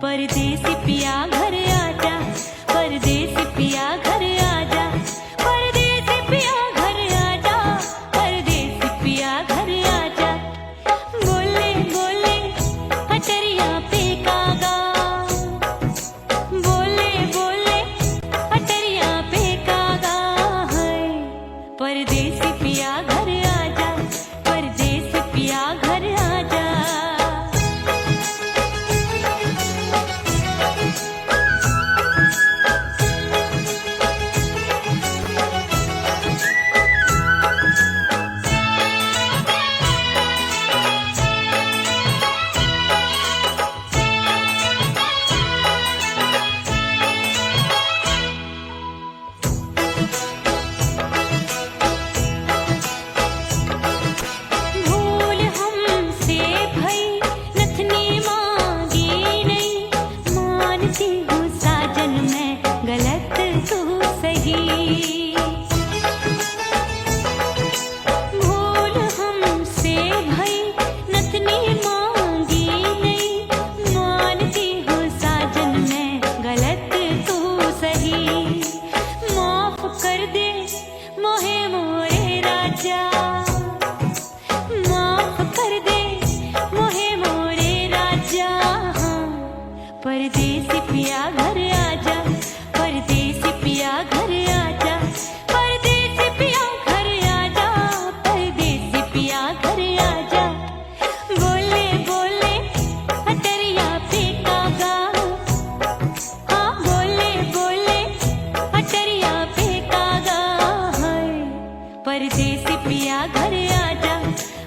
परदेसी पिया घर आजा, परदेसी पिया घर आजा, परदेसी पिया घर आजा, परदेसी पिया घर आजा। बोले बोले अटरिया पे कागा, बोले बोले अटरिया पे कागा है। परदेसी पिया घर आजा, परदेसी पिया घर आजा। परदेसी पिया घर आजा, परदेसी पिया घर आजा, परदेसी पिया घर आजा, परदेसी पिया घर आजा। बोले बोले अटरिया पे कागा, हाँ बोले बोले अटरिया पे कागा है। परदेसी पिया घर आजा,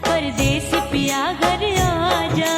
परदेसी पिया घर आजा।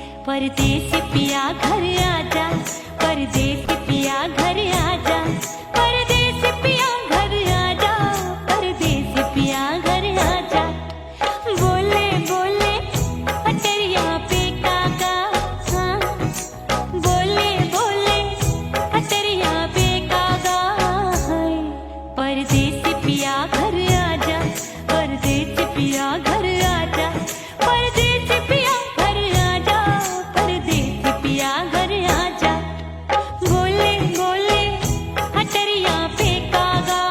परदेसी पिया घर आजा, परदेसी पिया घर आजा, परदेसी पिया घर आजा, परदेसी पिया घर आजा। बोले बोले अटरिया पे कागा, हाँ बोले बोले अटरिया पे कागा है। परदेसी पिया घर आजा, परदेसी पिया घर आजा, परदेसी पिया घर आजा, परदेसी पिया घर आजा। बोले बोले अटरिया पे कागा,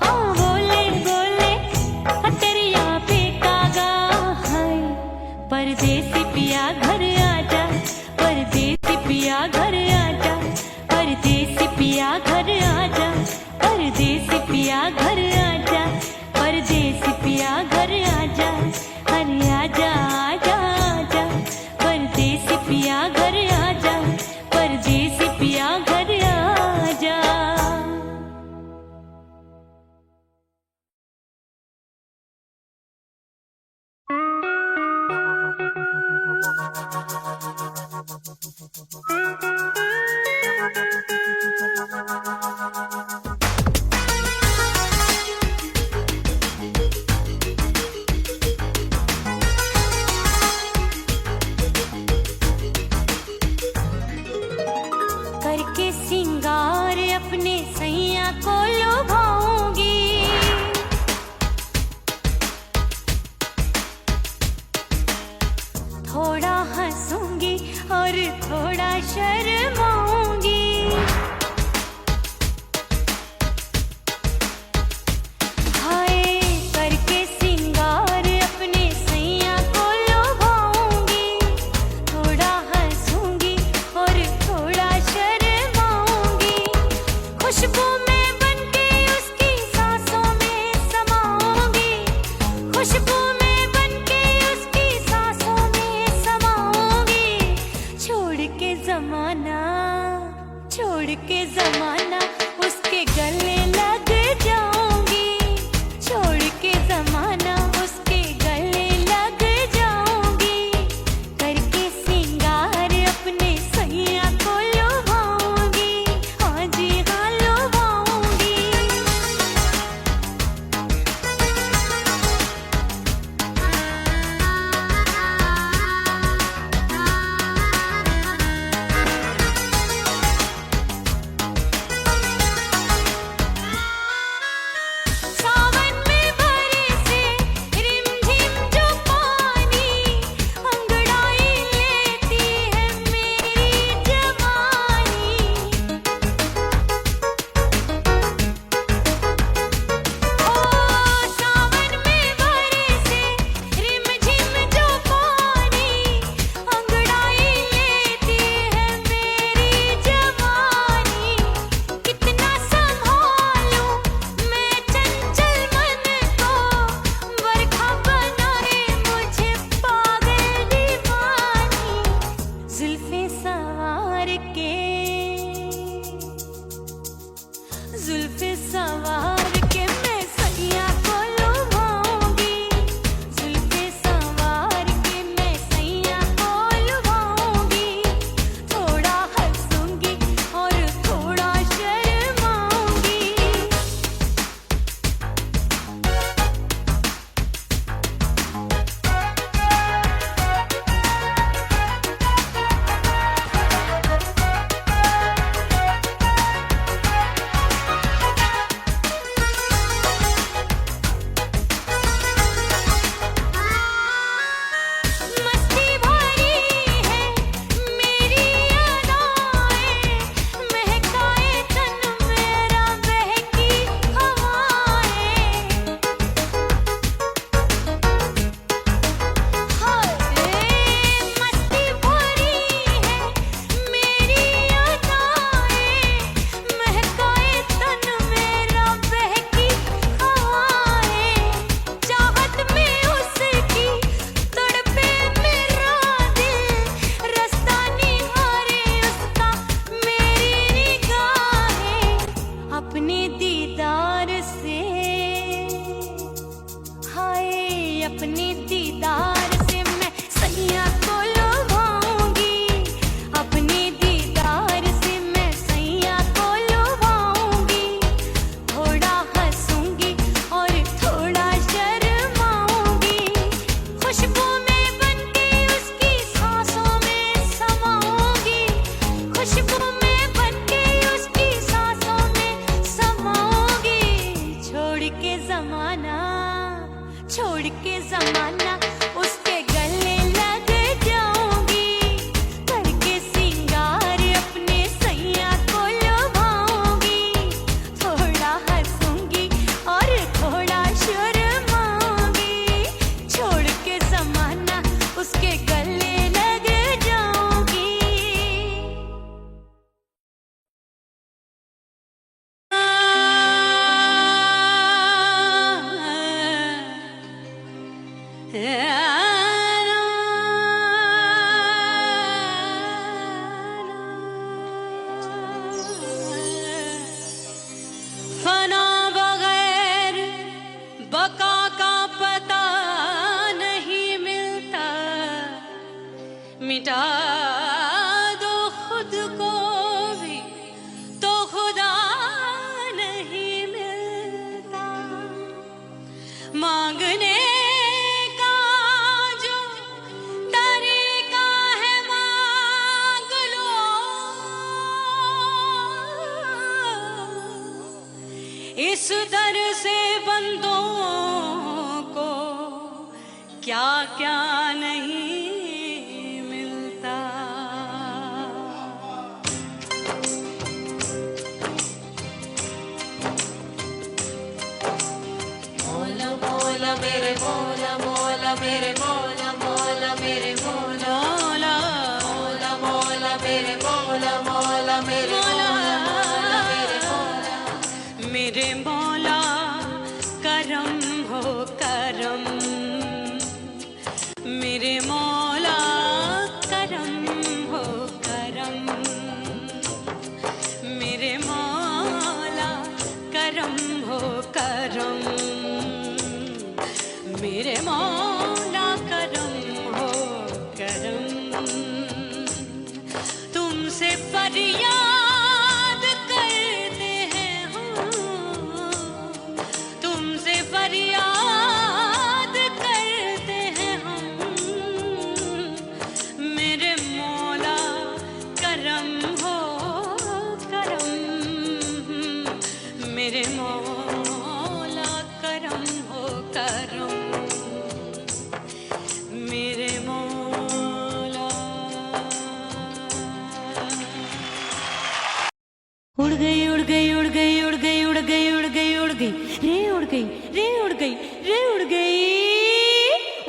हाँ बोले बोले अटरिया पे कागा है। परदेसी पिया घर आजा, परदेसी पिया घर आजा, परदेसी पिया घर आजा, परदेसी पिया घर आजा, परदेसी पिया घर आजा। अरे आजा आजा आजा, परदेसी पिया घर आजा, परदेसी पिया घर आजा। करके सिंगार अपने सैया को लुभाऊंगी, थोड़ा हंसूंगी और थोड़ा शर्माऊंगी। हाय करके सिंगार अपने सैया को लुभाऊंगी, मिटा दो खुद को भी तो खुदा नहीं मिलता। मांगने का जो तरीका है मांग लो, इस दर से बंदों को क्या क्या नहीं मिलता। मौला मौला मेरे मौला मौला मेरे मौला मौला मेरे मौला मौला मौला मेरे मौला मौला मेरे मौला मेरे मौला मेरे मौला करम हो करम, मेरे मौला करम हो करम, मेरे मौला करम हो करम, मेरे मौला करम हो करम। तुमसे फरियाद करते हैं हम, तुमसे फरियाद करते हैं हम, मेरे मौला करम हो करम, मेरे मौला करम हो करम, मेरे मौला। उड़ गई उड़ गई उड़ गई उड़ गई उड़ गई उड़ गई उड़ गई रे उड़ गई रे उड़ गई रे उड़ गई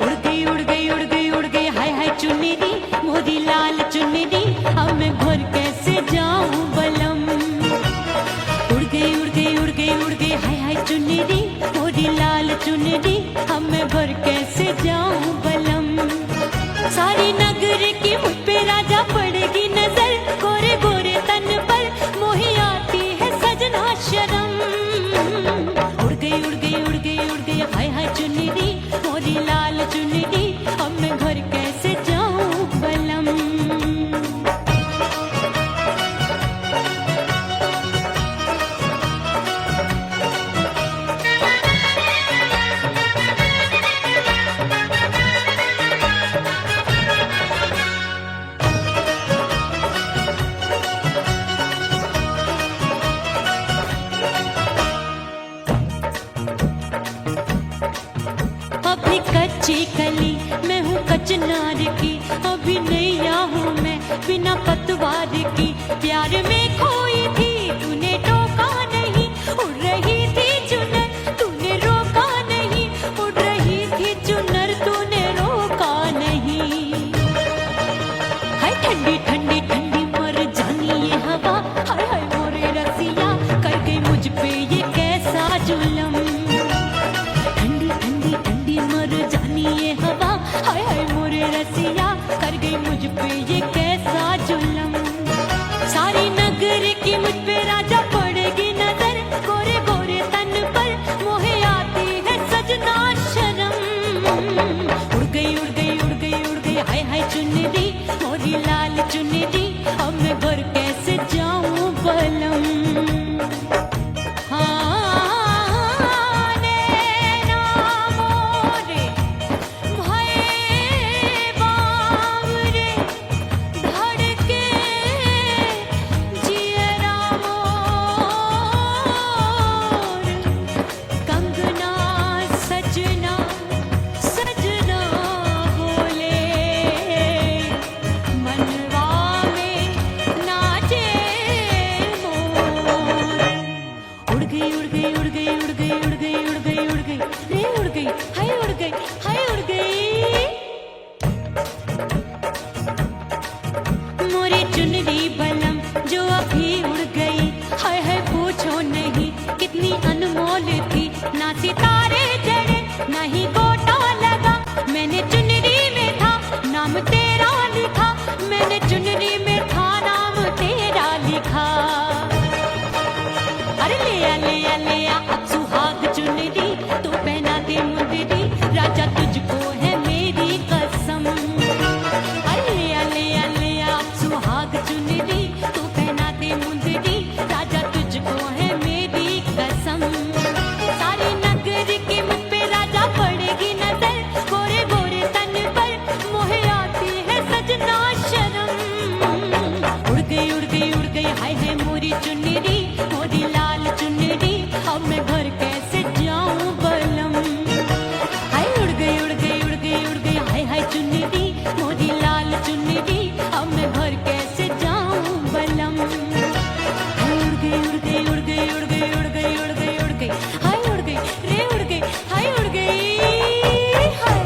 उड़ गई उड़ गई उड़ गई उड़ गई। हाय हाय चुन्नी दी मोदी लाल चुन्नी दी, अब मैं घर कैसे जाऊं बलम। उड़ गई उड़ गई उड़ गई उड़ गई हाय हाय चुन्नी दी मोदी लाल चुन्नी दी, अब मैं घर कैसे जाऊं बलम। सारी नगर की मुझ पे राजा पड़ेगी नजर, गोरे गोरे तन पर मोही आती है सजना शर्म। उड़ गई उड़ गई उड़ गई उड़ गई हाय हाय चुन्नी दी मोरी लाल चुन्नी दी, अब मैं घर कैसे जाऊं बलम। अभी कच्ची कली मैं हूँ कचनार की, अभी नैया हूँ मैं बिना पतवार की। प्यार में खोई थी तूने टोका नहीं, उड़ रही थी चुनर तूने रोका नहीं, उड़ रही थी चुनर तूने रोका नहीं। हाय ठंडी ठंडी ठंडी मर जानी ये हवा, हाय हाय मोरे रसिया कर गई मुझ पे ये कैसा जुलम। ठंडी ठंडी ठंडी मर जानी ये हवा, हाय हाय मोरे रसिया कर गई मुझ पे ये कैसा जुलम। सारी नगर की मुझ पे राजा पड़ेगी नजर, गोरे गोरे तन पर मोहे आती है सजना शर्म। उड़ गई उड़ गई उड़ गई उड़ गई हाय हाय चुन्नी दी मोरी लाल चुन्नी दी, अब मैं घर कैसे जाऊं बलम। मन मोरी लाल चुनरी, अब मैं घर कैसे जाऊं बलम। उड़ गई उड़ गई उड़ गई उड़ गई उड़ गई उड़ गई उड़ गई, हाय उड़ गई रे उड़ गई, हाय उड़ गई हाय।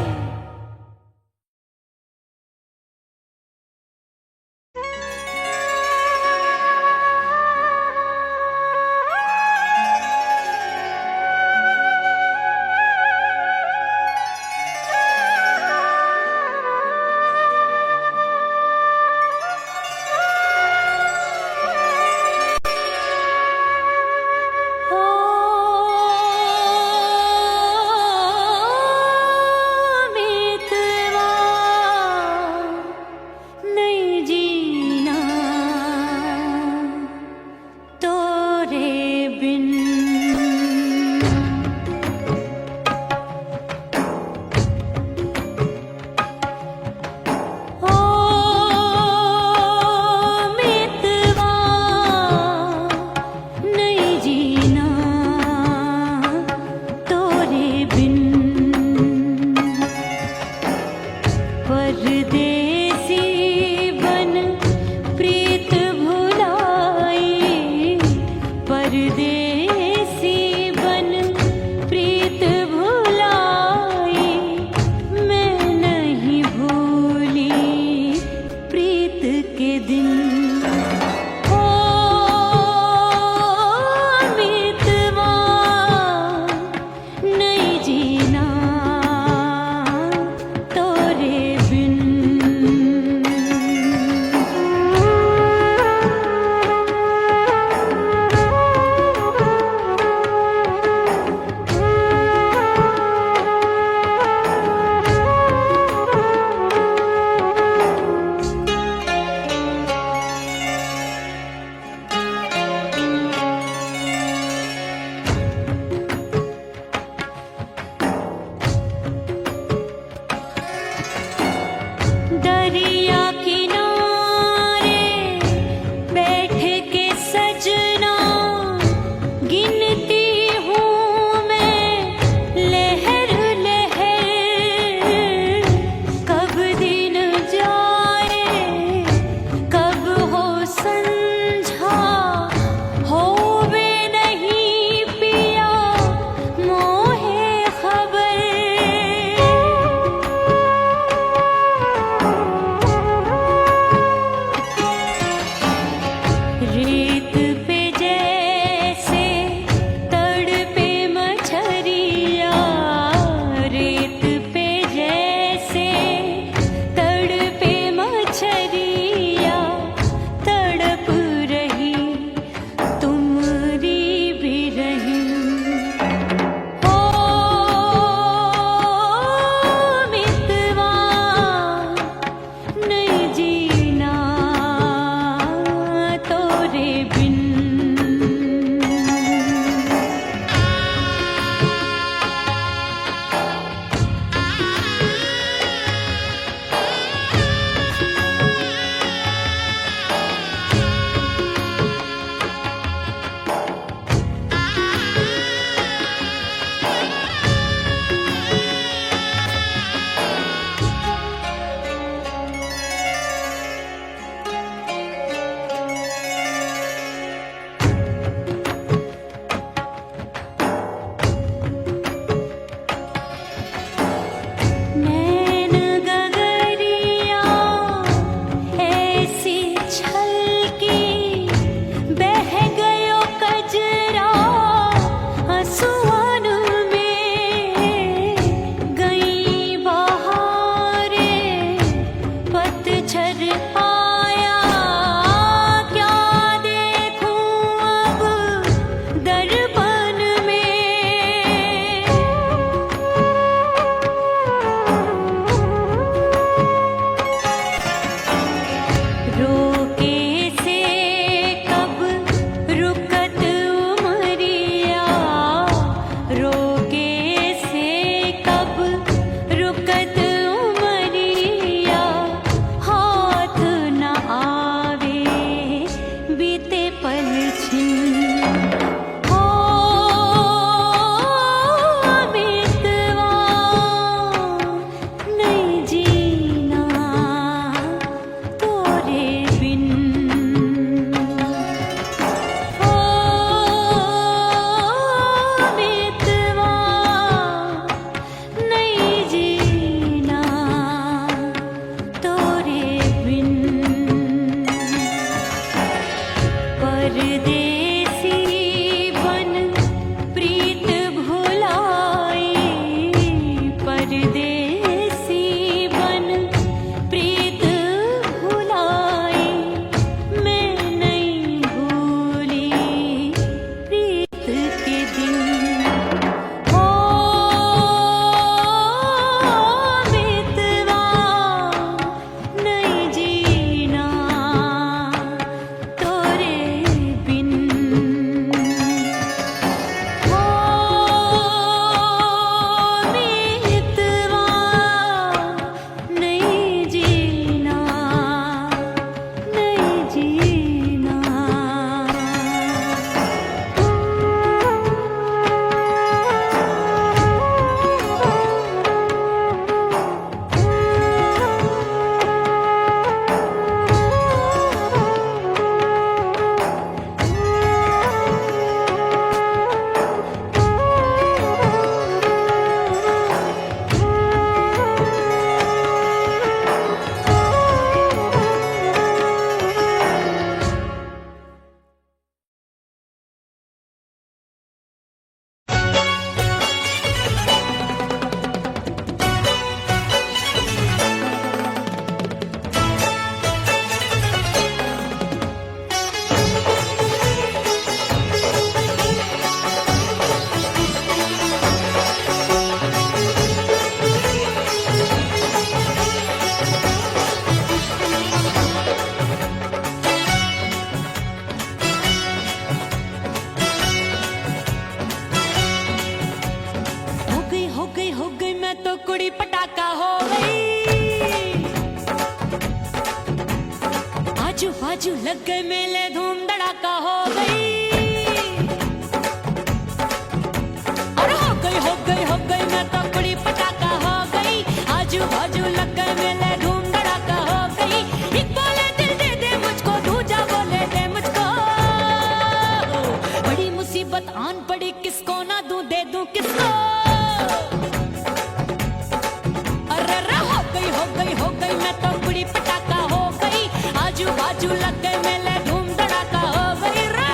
बाजू लग गए मेले, धूम धड़ाका हो गई। और हो गई मैं तो बड़ी पटाखा हो गई। आजू बाजू लग गए मेले, धूम धड़ाका हो गई। एक बोले दिल दे दे मुझको, दूजा बोले दे मुझको। बड़ी मुसीबत आन पड़ी, किसको ना दूं दे दूं किसको। हो गई मैं तो बड़ी पटाखा हो गई। आजू बाजू लग गए मेले, धूम धड़ाका हो गई रा।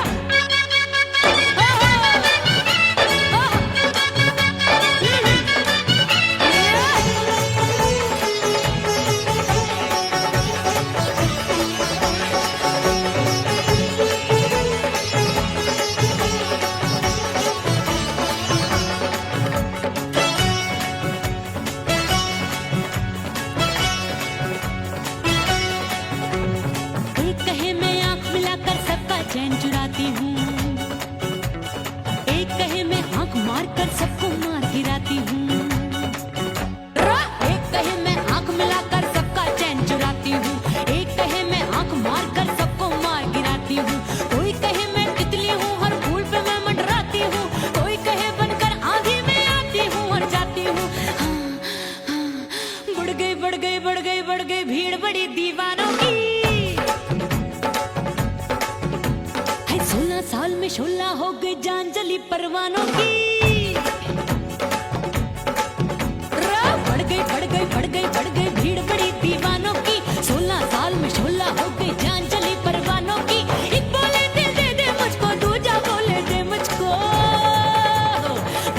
चैन चुराती हूँ, एक कहे मैं आंख मार कर सबको मार गिराती हूँ। एक कहे मैं आंख मिलाकर सबका चैन चुराती हूँ, एक कहे मैं आंख मार कर सबको मार गिराती हूँ। कोई कहे मैं तितली हूँ, हर फूल पे मैं मंडराती हूँ। कोई कहे बनकर आंधी में आती हूँ और जाती हूँ। बढ़ गई भीड़ बड़ी दीवानों की। 16 साल में शोला हो गई, जान जली परवानों की। बढ़ गई भीड़ बड़ी दीवानों की। 16 साल में शोला हो गई, जान जली परवानों की। एक बोले दिल दे दे मुझको, दूजा बोले दे मुझको।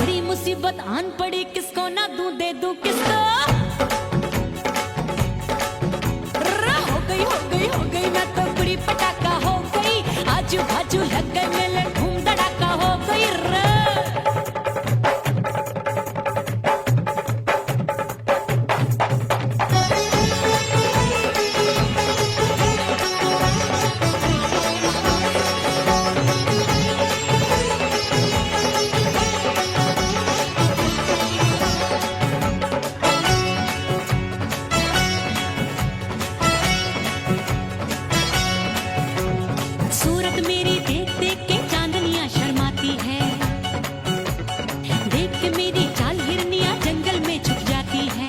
बड़ी मुसीबत आन पड़ी, किसको ना दूं दे दूं किसको। हो गई मैं तो बड़ी पटाखा हो गई। आजू बाजू लग गए मेले, धूम धड़ाका हो गई रे। सूरत मेरी देख देख के चांदनियां शर्माती है। देख के मेरी चाल हिरनियां जंगल में छुप जाती है।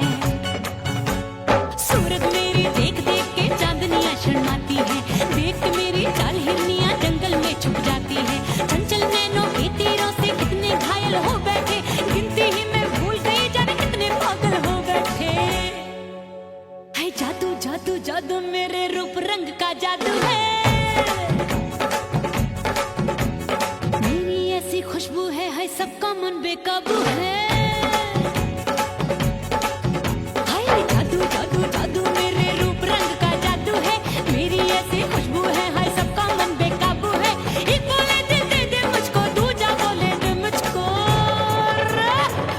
सूरत मेरी देख देख के चांदनियां शर्माती है। देख के मेरी चाल हिरनियां जंगल में छुप जाती है। चंचल नैनों के तीरों से कितने घायल हो बैठे, गिनती ही मैं भूल गई जाने कितने पागल हो बैठे। है जादू जादू जादू मेरे रूप रंग का जादू है। खुशबू है सबका मन बेकाबू है। हाय जादू जादू जादू मेरे रूप रंग का जादू है। मेरी ऐसी खुशबू है सबका मन बेकाबू है। एक बोले दिल दे दे मुझको, दूजा बोले दे मुझको।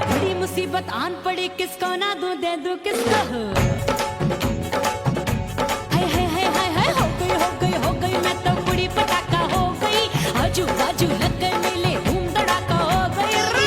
बड़ी मुसीबत आन पड़ी, किसको ना दूं दे दूं किसको। हो गई मैं तो बड़ी पटाखा हो गई। आजू बाजू लग गए मेले, धूम धड़ाका हो गई रा।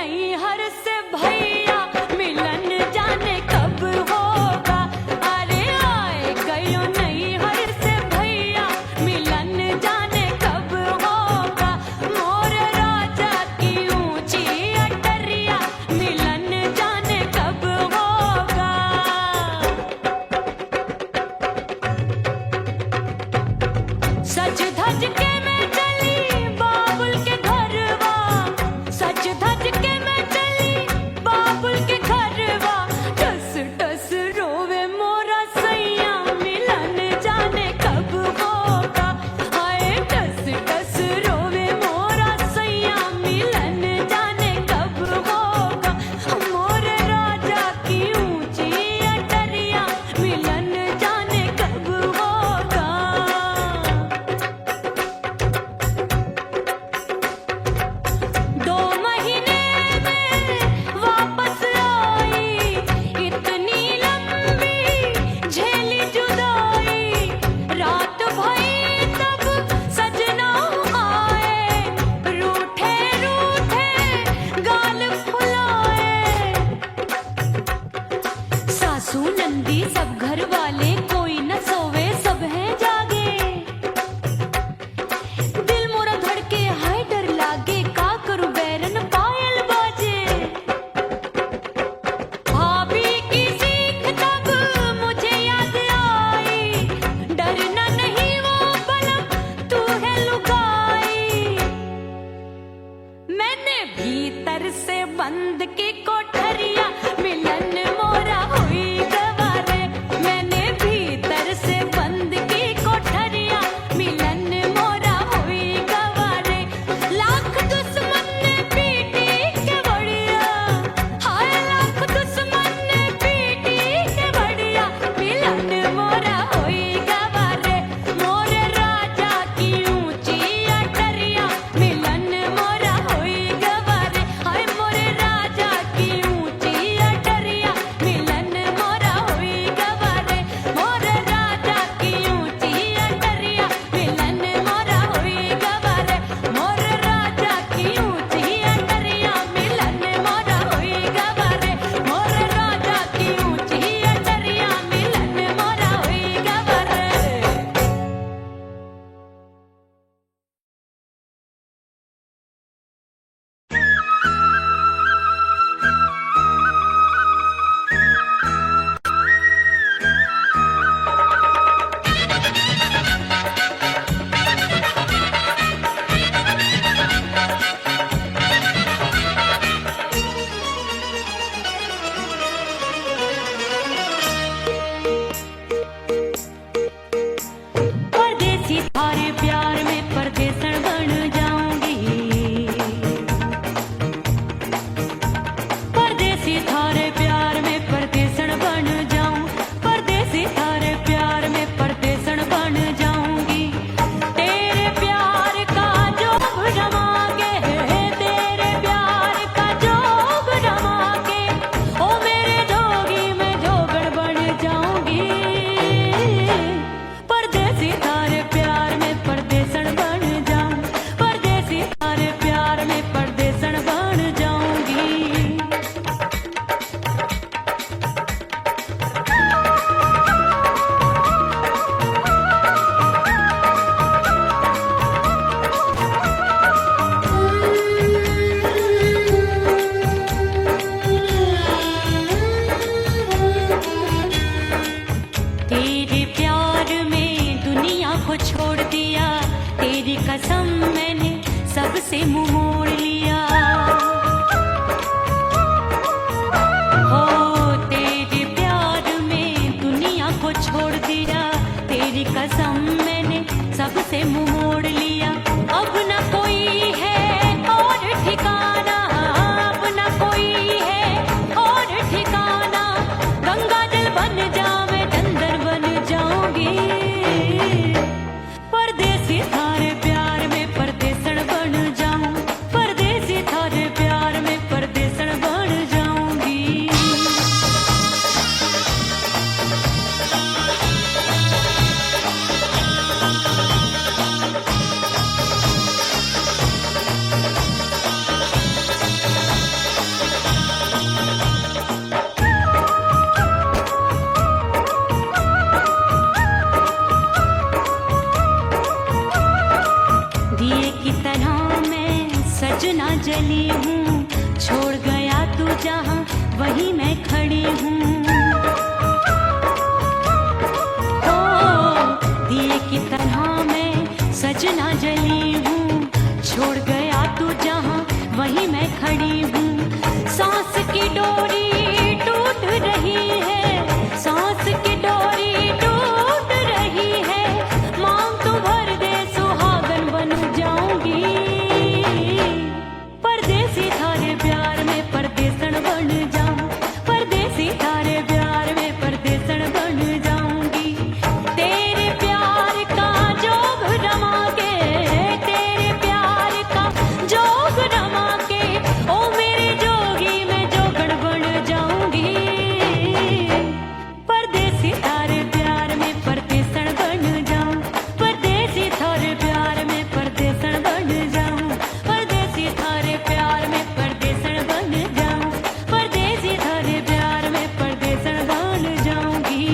नहीं हर से भैया मिलन जाने कब होगा। अरे आए गयो नहीं हर से भैया मिलन जाने कब होगा। मोर राजा की ऊंची अटरिया मिलन जाने कब होगा। सज धज के मैं चली बाबुल के घरवा, सज धज के मैं चली बाबुल के घरवा। टस टस रोवे मोरा सैया मिलन जाने कब होगा। हाय टस टस रोवे मोरा सैया मिलन जाने कब होगा। मोर राजा की ऊंची अटरिया मिलन जाने कब होगा। 2 महीने में वापस आई, इतनी लंबी झेली जुदाई। रात भई तब सजना आए, रूठे रूठे गाल फुलाए। सासू नंदी सब घर वाले कोई न सोवे सब हैं जागे। दिल मोरा धड़के हाय डर लागे, का करूं बैरन पायल बाजे। भाभी की सीख तब मुझे याद आई, डरना नहीं वो बलम तू है लुगाई। मैंने भीतर से बंद की कोठरिया मिलन मोरा हुई गवारे। मैंने भीतर से बंद की कोठरिया मिलन मोरा हुई गवारे। लाख दुश्मन ने पीटी के बढ़िया, हाय लाख दुश्मन ने पीटी के बढ़िया मिलन मोरा हुई गवारे। मोर राजा की ऊंची अटरिया मिलन मोरा हुई गवारे। हाय मोर राजा की ऊंची अटरिया मिलन मोरा जहाँ वहीं मैं खड़ी हूँ। ओ दिए की तरह मैं सजना जली हूँ, छोड़ गया तू जहाँ वहीं मैं खड़ी हूँ। सांस की डोरी टूट रही है, सांस की डोरी टूट रही है, मांग तू भर दे सुहागन बन जाऊंगी। परदेसी थारे प्यार में परदेसन बन जाऊं, परदेसी थारे प्यार में परदेसन बन जाऊंगी। तेरे प्यार का जोग रमा के, तेरे प्यार का जोग रमा के, ओ मेरे जोगी मैं जोगण बन जाऊंगी। परदेसी थारे प्यार में परदेसन बन जाऊं, परदेसी थारे प्यार में परदेसन बन जाऊं, परदेसी थारे प्यार में परदेसन बन जाऊं, परदेसी थारे प्यार में परदेसन बन जाऊंगी।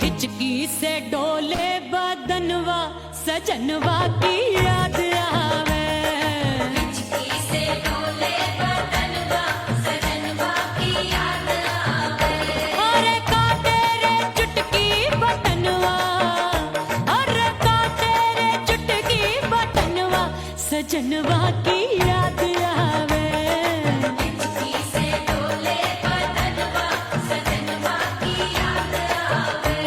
हिचकी से डोले बदनवा सजनवा की याद आवे, हिचकी से डोले बदनवा सजनवा की याद आवे। अरे का तेरे चुटकी बटनवा, अरे का तेरे चुटकी बटनवा सजनवा की याद आवे। हिचकी से डोले बदनवा सजनवा की याद आवे।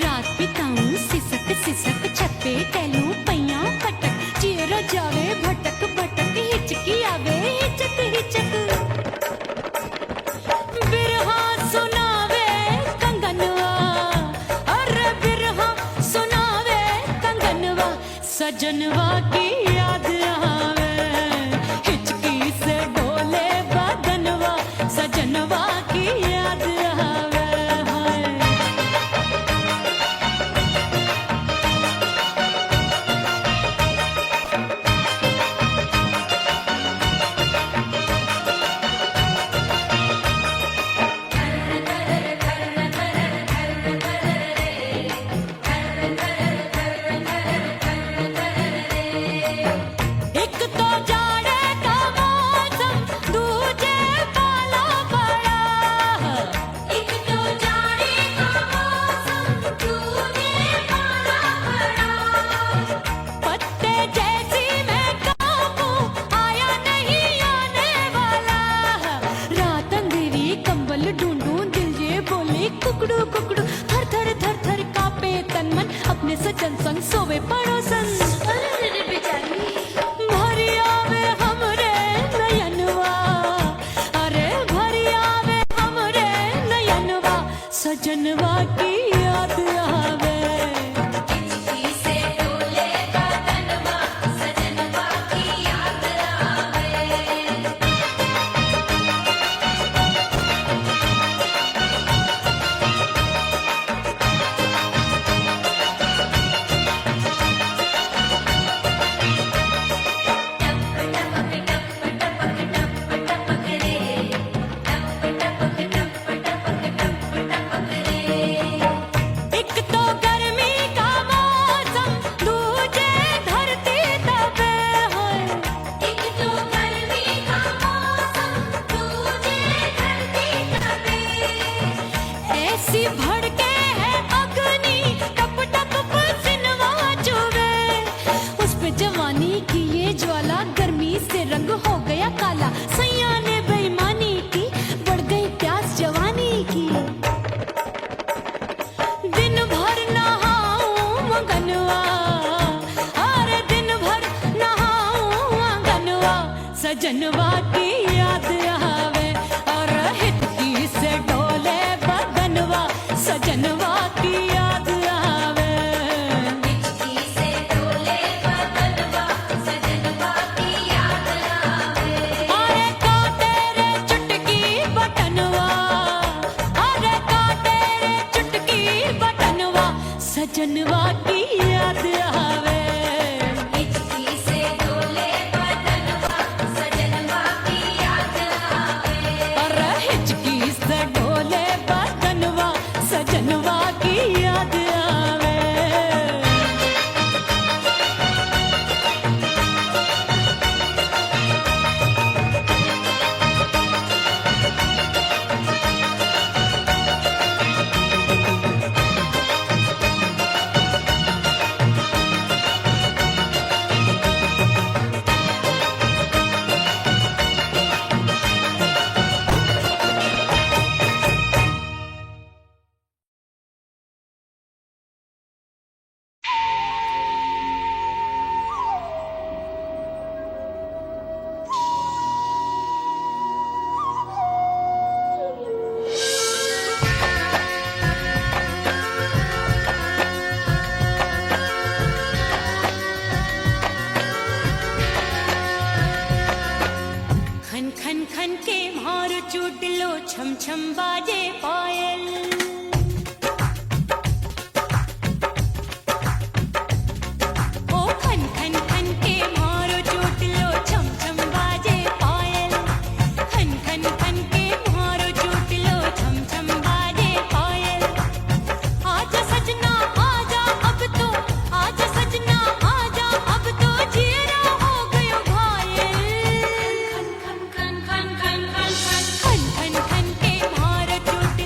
रात बिताऊं सिसक सिसक छत पे टहलूं पैया पटक, चेहरा जावे भटक भटक, हिचकी आवे हिचक हिचक। बिरहा सुनावे कंगनवा, अरे बिरहा सुनावे कंगनवा सजनवा की याद आवे। हिचकी से डोले बदनवा सजनवा की याद आवे। हाय एक सजनवा की याद आवे और हिचकी से डोले बदनवा सजनवा की याद आवे हिचकी से डोले बदनवा सजनवा की याद आवे अरे काटे रे चुटकी बटनवा अरे काटे रे चुटकी बटनवा सजनवा की याद आवे हिचकी से डोले बदनवा सजनवा की याद आवे अरे हिचकी से डोले बदनवा सजनवा की याद आवे खन खन खन के मारो चूटलो छम छम बाजे पायल ओ खन खन खन के मारो चूटलो छम छम बाजे पायल खन खन खन के मारो चूटलो छम छम बाजे पायल आजा सजना आजा अब तो आजा सजना आजा अब तो जीरा हो गयो घायल खन खन खन खन खन खन खन खन खन के मारो चोट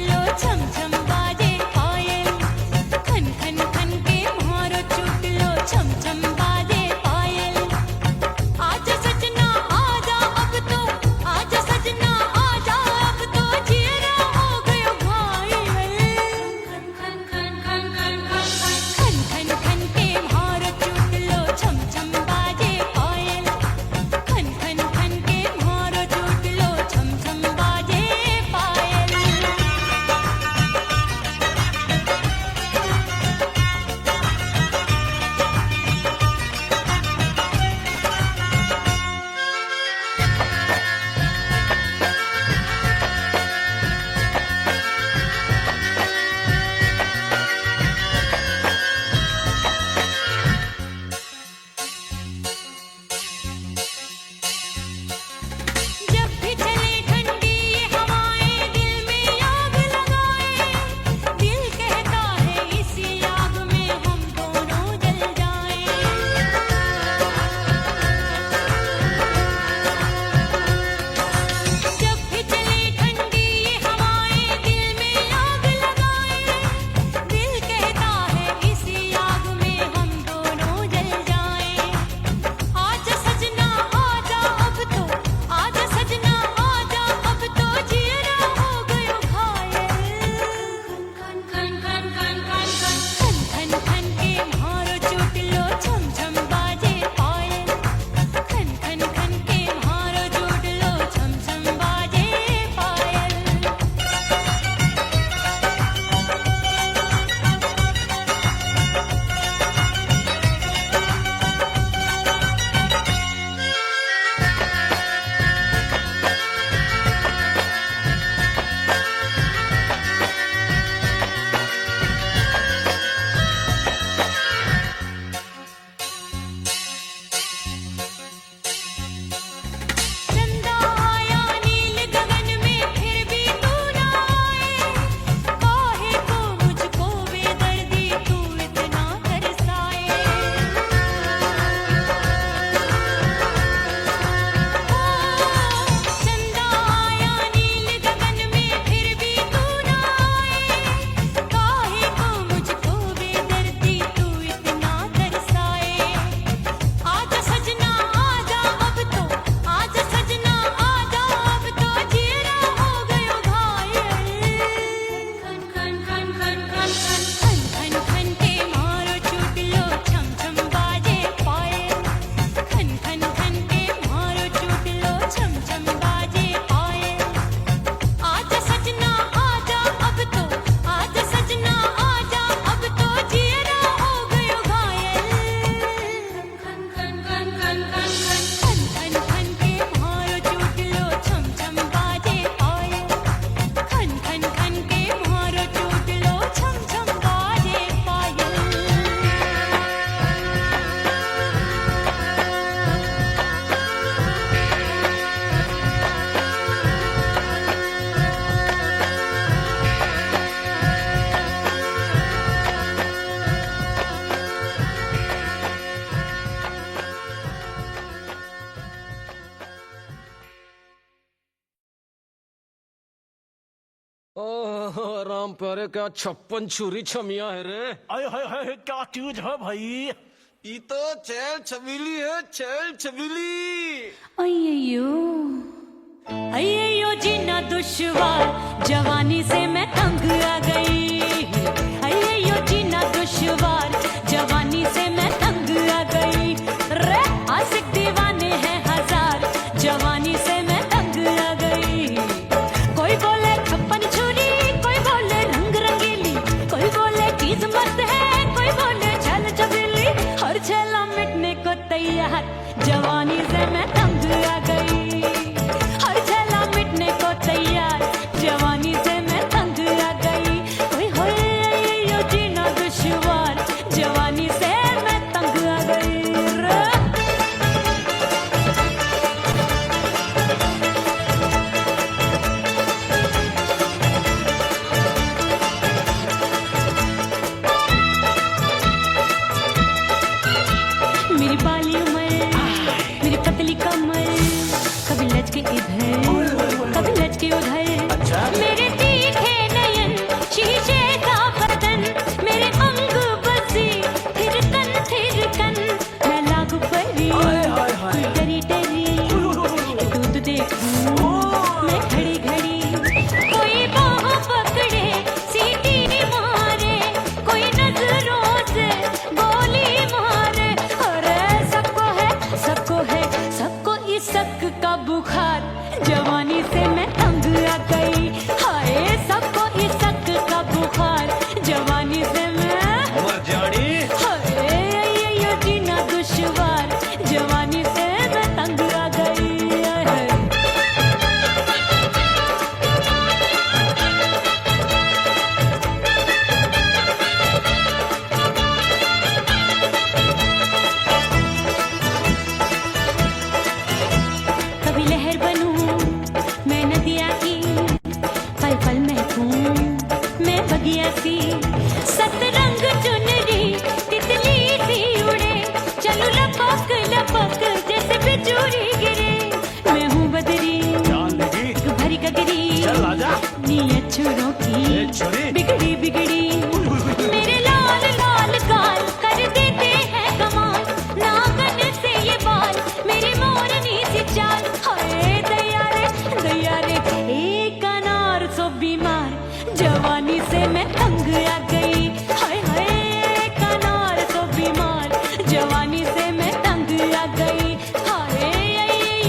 ओह राम प्यारे क्या 56 छुरी छमिया है रे। आय हाय हाय क्या चीज है भाई। ये तो चैल छबीली है, चैल छबीली। अय्यो अय्यो जीना दुश्वार, जवानी से मैं तंग आ गई। अय्यो जीना दुश्वार, जवानी से मैं तंग आ गई। रे आशिक दीवाने हैं हजार, जवानी से मैं तंग आ गई। कोई बोले 56 छुरी, कोई बोले रंग रंगीली, कोई बोले चीज मस्त है, कोई बोले छल छबीली। हर छेला मिटने को तैयार, जवानी से मैं तंग आ गई। हर छेला मिटने को तैयार, जवानी से मैं तंग आ गई। ओए होए यो जीना दुश्वार, जवानी से मैं तंग आ गई रे। मेरी बाली उमर, मेरी पतली कमर, कभी लचके इधर कभी लचके उधर। मेरे तीखे नयन, शीशे का बदन, मेरे अंग बसी थिरकन। मैं लागू परी कोई डरी डरी, दूध देखूं मैं घड़ी घड़ी। कोई बाह पकड़े सीटी मारे, कोई नजरों से गोली मारे। अरे सबको सबको इसक का बुखार, जवानी से मैं तंग आ गई। हाय सबको इसक का बुखार, जवानी से मैं मर जानी। हाय यो जीना दुश्वार, जवानी से मैं तंग आ गई। हाय। कभी लहर बनूं मैं नदिया की, पल पल महकूं मैं बगिया सी। सतरंग चुनरी तितली सी उड़े, चलूं लपक लपक जैसे बिजुरी गिरे। मैं हूँ बदरी जान लगी एक भरी गगरी, चल आजा। नीयत छुरों ए की छुरी। बिगड़ी बिगड़ी। मेरे लाल लाल गाल कर देते हैं कमाल, नागन से ये बाल मेरी मोरनी सी चाल। हाय दैया रे एक अनार सो बीमार, जवानी से मैं तंग आ गई। हाय हाय एक अनार सो बीमार, जवानी से मैं तंग आ गई। हाय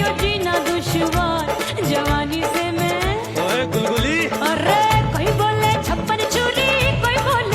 यो जीना दुश्वार, जवानी से मैं। ओए गुलगुली। अरे कोई बोले 56 छुरी, कोई बोले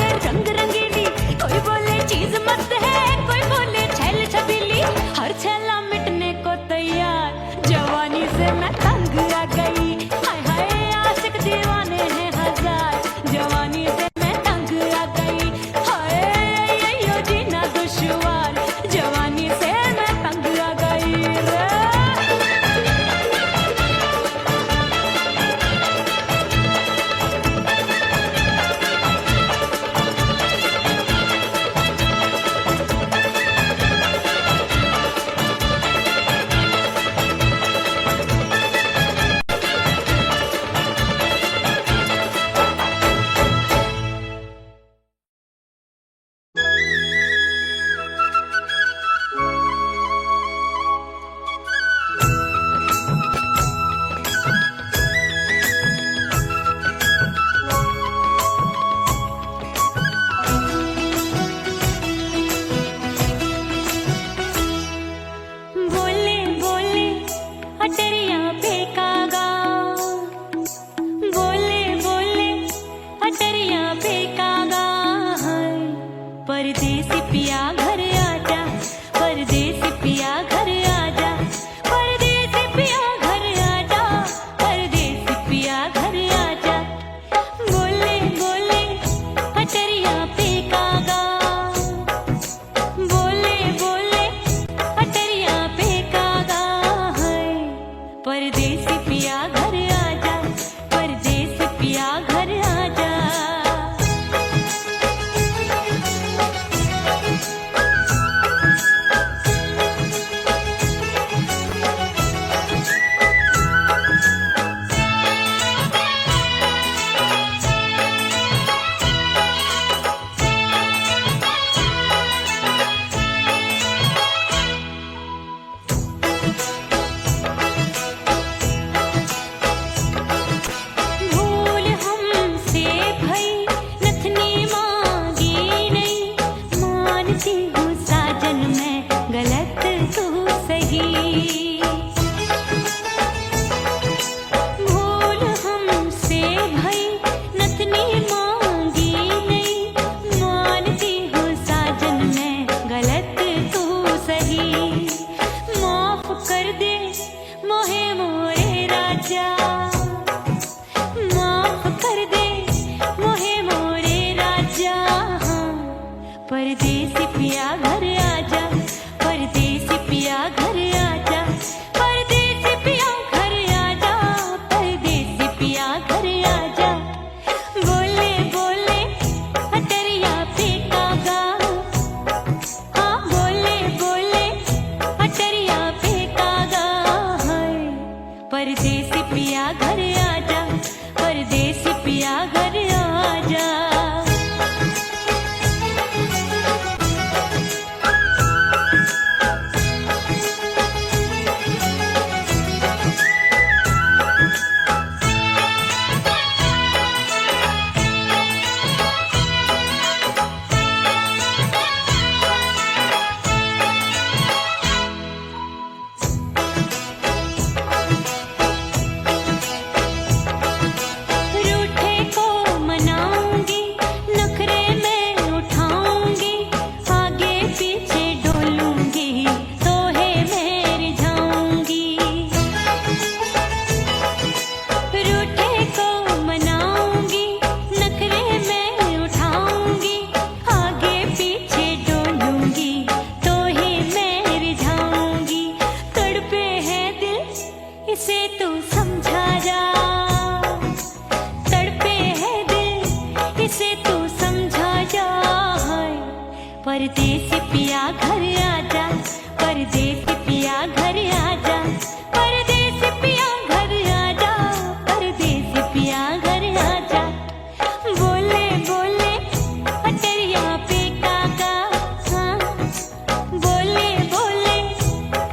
परदेसी पिया घर आजा, परदेसी पिया घर आजा, परदेसी पिया घर आजा, परदेसी पिया घर आजा। बोले बोले अटरिया पे कागा, हाँ बोले बोले अटरिया पे कागा है। परदेसी पिया घर आजा, परदेसी पिया घर आजा। रूठे को मनाऊंगी, नखरे में उठाऊंगी, आगे पीछे डोलूंगी, तो है मैं रिझाऊंगी। रूठे को मनाऊंगी, नखरे में उठाऊंगी, आगे पीछे डोलूंगी, तो है मैं रिझाऊंगी। तड़पे है दिल इसे तू समझा जा, तड़पे है दिल इसे तू समझा जा। परदेसी पिया घर आजा, परदेसी पिया घर आजा, परदेसी पिया घर आजा, परदेसी पिया घर आजा। बोले बोले अटरिया पे कागा, हाँ बोले बोले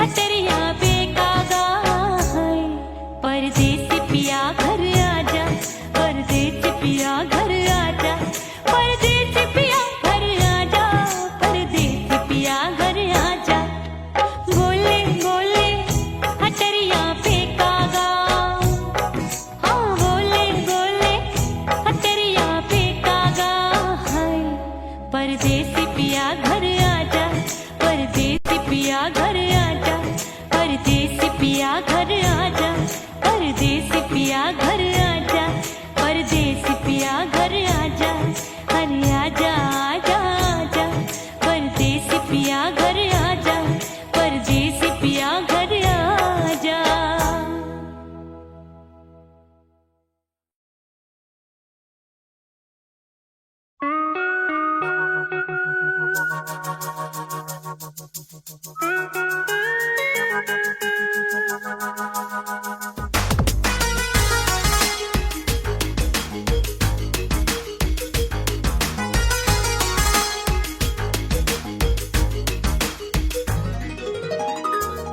अटरिया पे कागा है। परदेसी पिया घर आजा, परदेसी पिया घर आजा, परदेसी पिया घर आजा, परदेसी पिया घर आजा। बोले बोले अटरिया पे कागा, हाँ बोले बोले अटरिया पे कागा है। परदेसी पिया घर आजा, परदेसी पिया घर आजा, परदेसी पिया घर आजा, परदेसी पिया घर आजा, परदेसी पिया घर आजा। अरे आजा आजा आजा, परदेसी पिया घर आजा, परदेसी पिया घर आजा।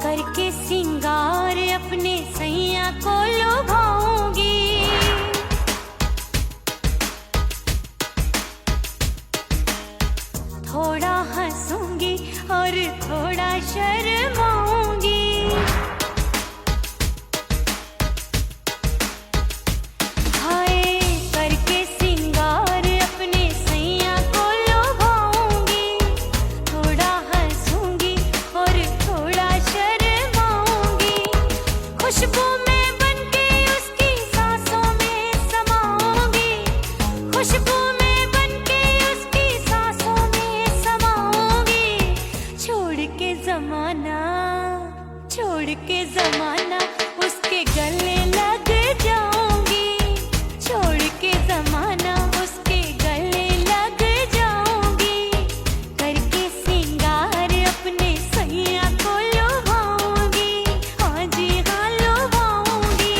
करके सिंगार अपने सैया को लुभाऊंगी, थोड़ा हंसूंगी और थोड़ा शर्माऊंगी। हाय करके सिंगार अपने सैया को लुभाऊंगी, थोड़ा हंसूंगी और थोड़ा शर्माऊंगी। खुशबू में बनके उसकी सांसों में समाऊंगी, खुशबू में बनके उसकी सांसों में समाऊंगी। छोड़ के जमाना, छोड़ के जमाना उसके गले लग जाऊंगी, छोड़ के जमाना उसके गले लग जाऊंगी। करके सिंगार अपने सैया को लुभाऊंगी, हाँ जी हाँ लुभाऊंगी।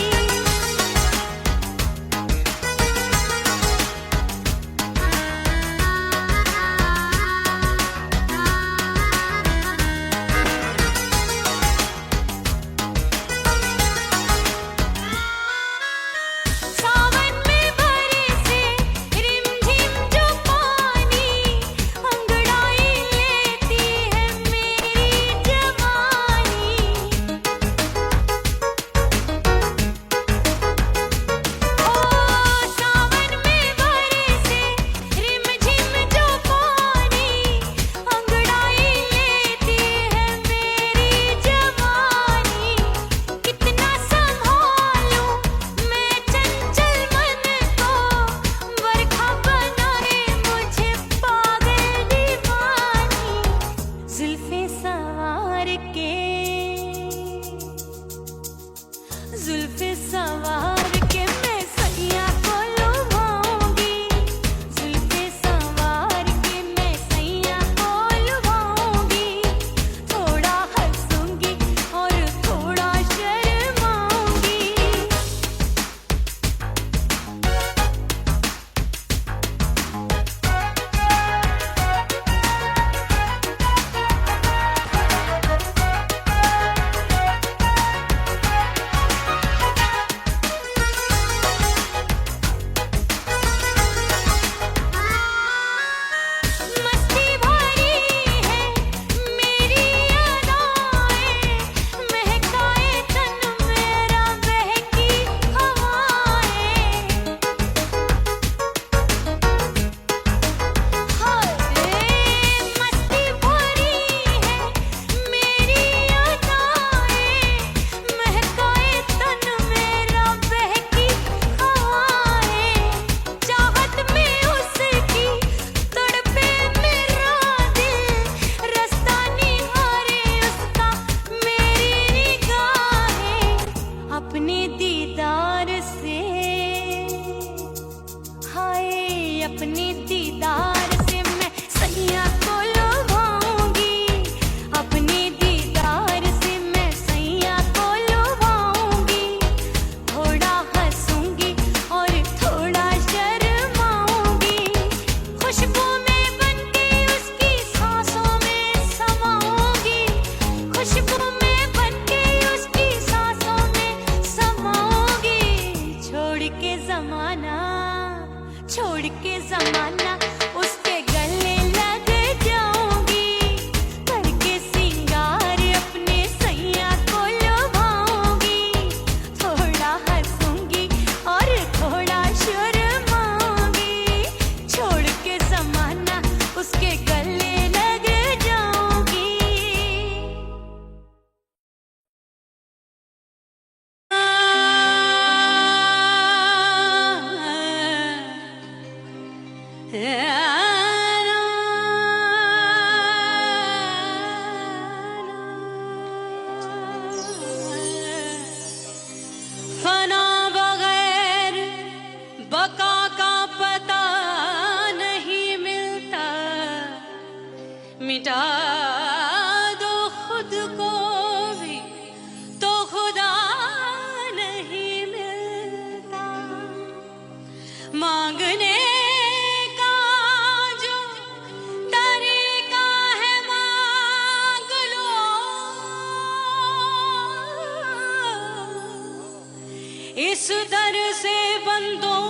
इस दर से बंदों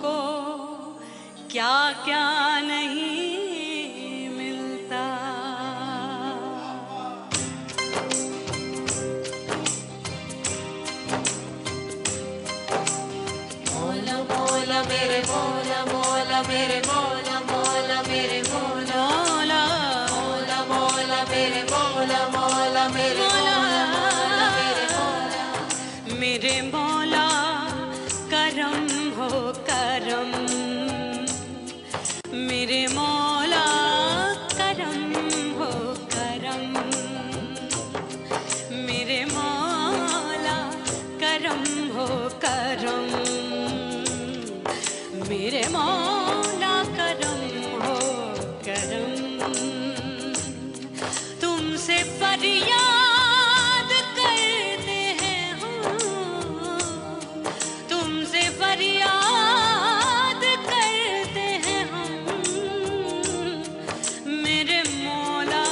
को क्या क्या नहीं मिलता। मौला मौला मेरे मौला मौला मेरे मौला मौला मेरे मौला मौला मौला मौला मेरे मौला मौला मेरे मौला मौला मेरे मौला मेरे मौला करम हो करम, मेरे मौला करम हो करम, मेरे मौला करम हो करम, मेरे मौला करम हो करम। तुमसे फरियाद करते हैं हम, तुमसे फरियाद करते हैं हम, मेरे मौला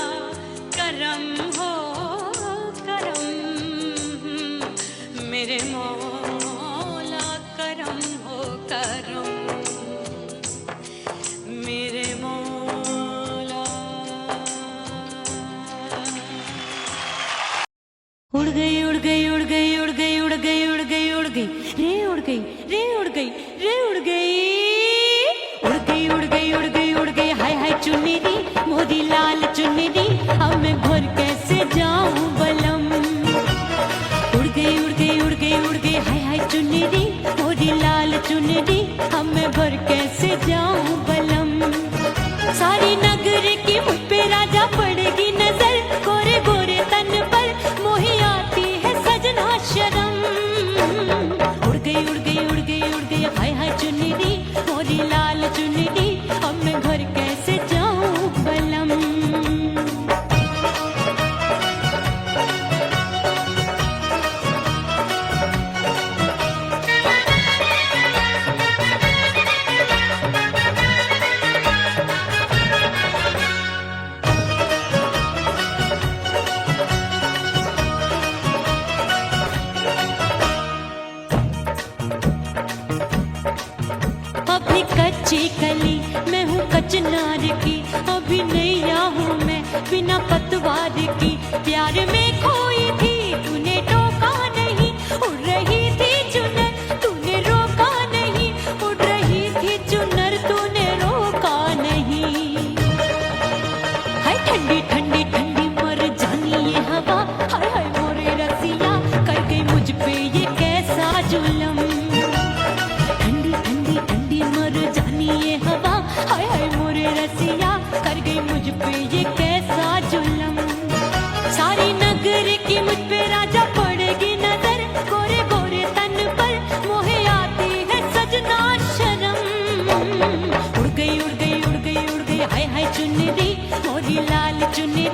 करम हो करम, मेरे मौला करम हो करम, मेरे मौला। उड़ गई उड़ गई उड़ गई उड़ गई उड़ गई उड़ गई उड़ गई रे उड़ गई रे उड़ गई रे उड़ गई उड़ गई उड़ गई उड़ गई उड़ गई हाय हाय चुन्नी मोदी लाल चुन्नी अब मैं घर कैसे जाऊं बलम। उड़ गई उड़ गई उड़ गई उड़ गई हाय हाय चुन्नी मोदी लाल चुन्नी अब मैं घर कैसे जाऊं बलम। सारी नगर की मुझ पे राजा पड़ेगी नजर, गोरे गोरे तन पर मोही आती है सजना शर्म। उड़ गई उड़ गई उड़ गई उड़ गई हाय हाय चुन्नी मोरी लाल चुन्नी अब मैं घर कैसे जाऊं बलम। अभी कच्ची कली मैं हूँ कचनार की, अभी नैया हूँ मैं बिना पतवार की। प्यार में खोई थी तूने टोका नहीं, उड़ रही थी चुनर तूने रोका नहीं, उड़ रही थी चुनर तूने रोका नहीं। हाय ठंडी ठंडी ठंडी मर जानी ये हवा, हाय हाय मोरे रसिया कर गई मुझ पे ये कैसा जुलम। ठंडी ठंडी ठंडी मर जानी ये हवा, हाय हाय मोरे रसिया कर गई मुझ पे ये कैसा जुलम। सारी नगर की मुझ पे राजा पड़ेगी नजर, गोरे गोरे तन पर मोहे आती है सजना शर्म। उड़ गई उड़ गई उड़ गई उड़ गई हाय हाय चुन्नी मोरी लाल चुन्नी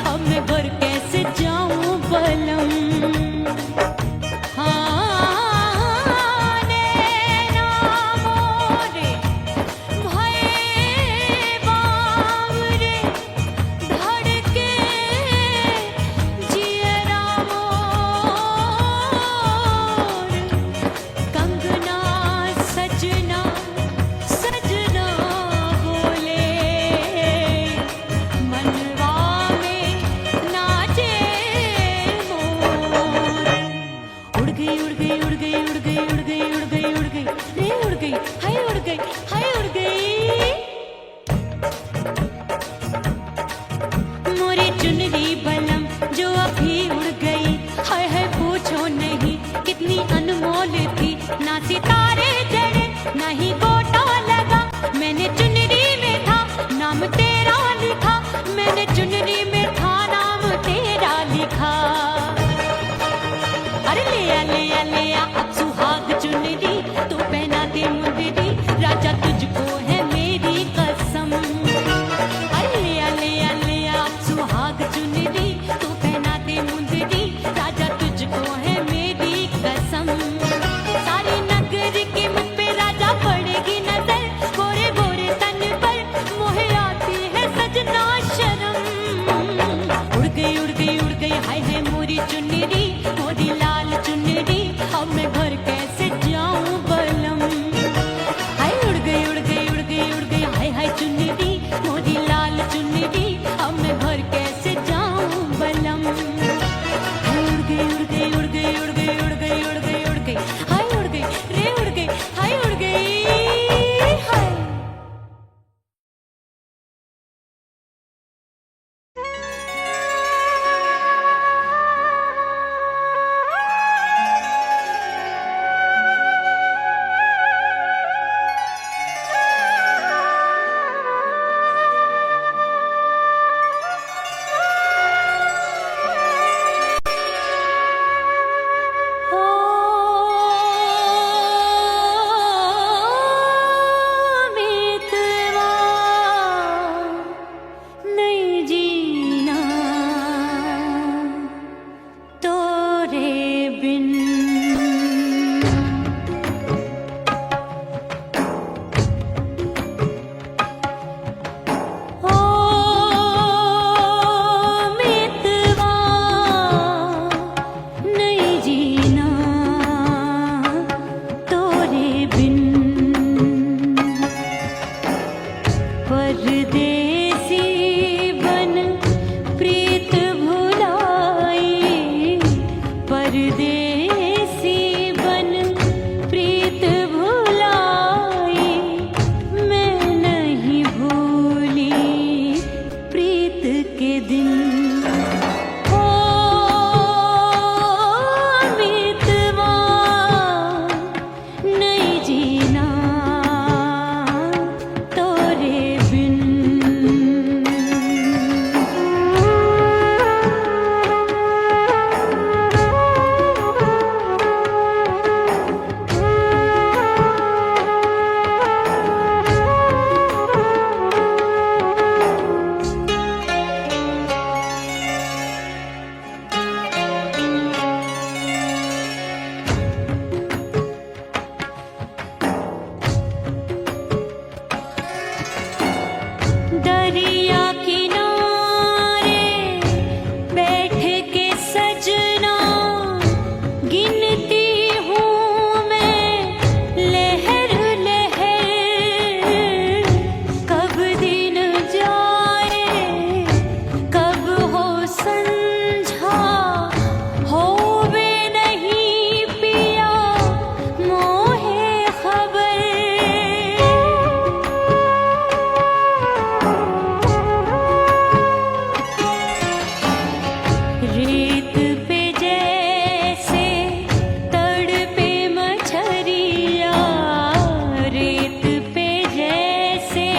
अब मैं घर कैसे जाऊं बलम। चुनरी बलम जो अभी उड़ गई, हाय हाय पूछो नहीं कितनी अनमोल थी। ना सितारे जड़े ना ही गोटा लगा, मैंने चुनरी में था नाम तेरा लिखा, मैंने चुनरी में था नाम तेरा लिखा। अरे ले आ अब सुहाग चुनरी तू पहना दे मुंदरी, राजा तुझको है मेरी कसम। अरे ले आ सुहाग चुनरी तू पहना दे मुंदरी, राजा तुझको है मेरी कसम। सारी नगर की मुझ पे राजा पड़ेगी नजर, गोरे गोरे तन पर मोहे आती है सजना शर्म। उड़ गई हाय हाय मोरी चुन्नी मोरी लाल चुन्नी अब मैं रेत पे जैसे तड़पे मछरिया, रेत पे जैसे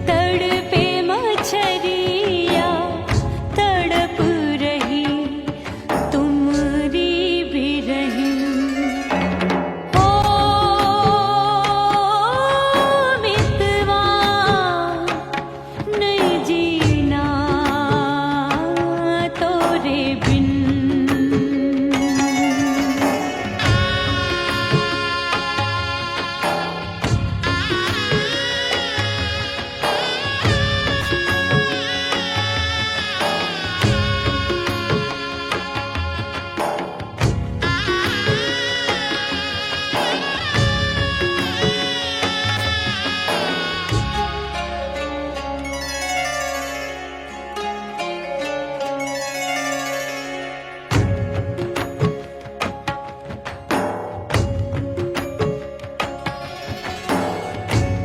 तड़पे मछरिया, तड़प रही तुमरी भी रही। ओ मितवा नहीं जीना तोरे बिन।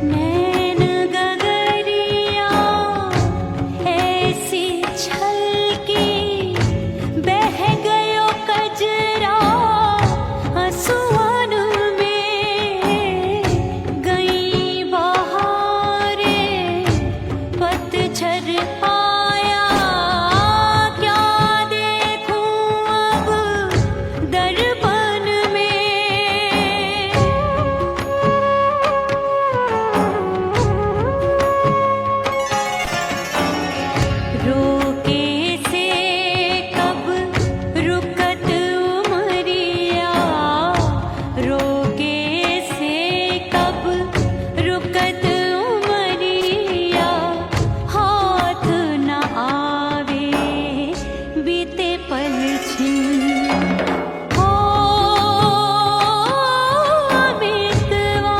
नैन गगरिया ऐसी छलकी, बह गयो कजरा आंसुअन में। गई बहारे पतझर आया, क्या देखूं अब दर्पण में। रोके से कब रुकत उमरिया, रोके से कब रुकत उमरिया। हाथ न आवे बीते पल छिन। हो मितवा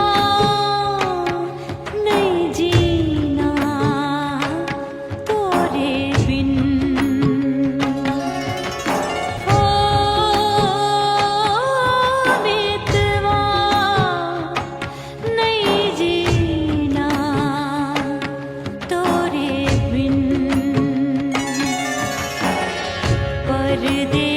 नहीं जीना तोरे बिन। ओ मितवा नहीं जीना तोरे बिन। परदेसी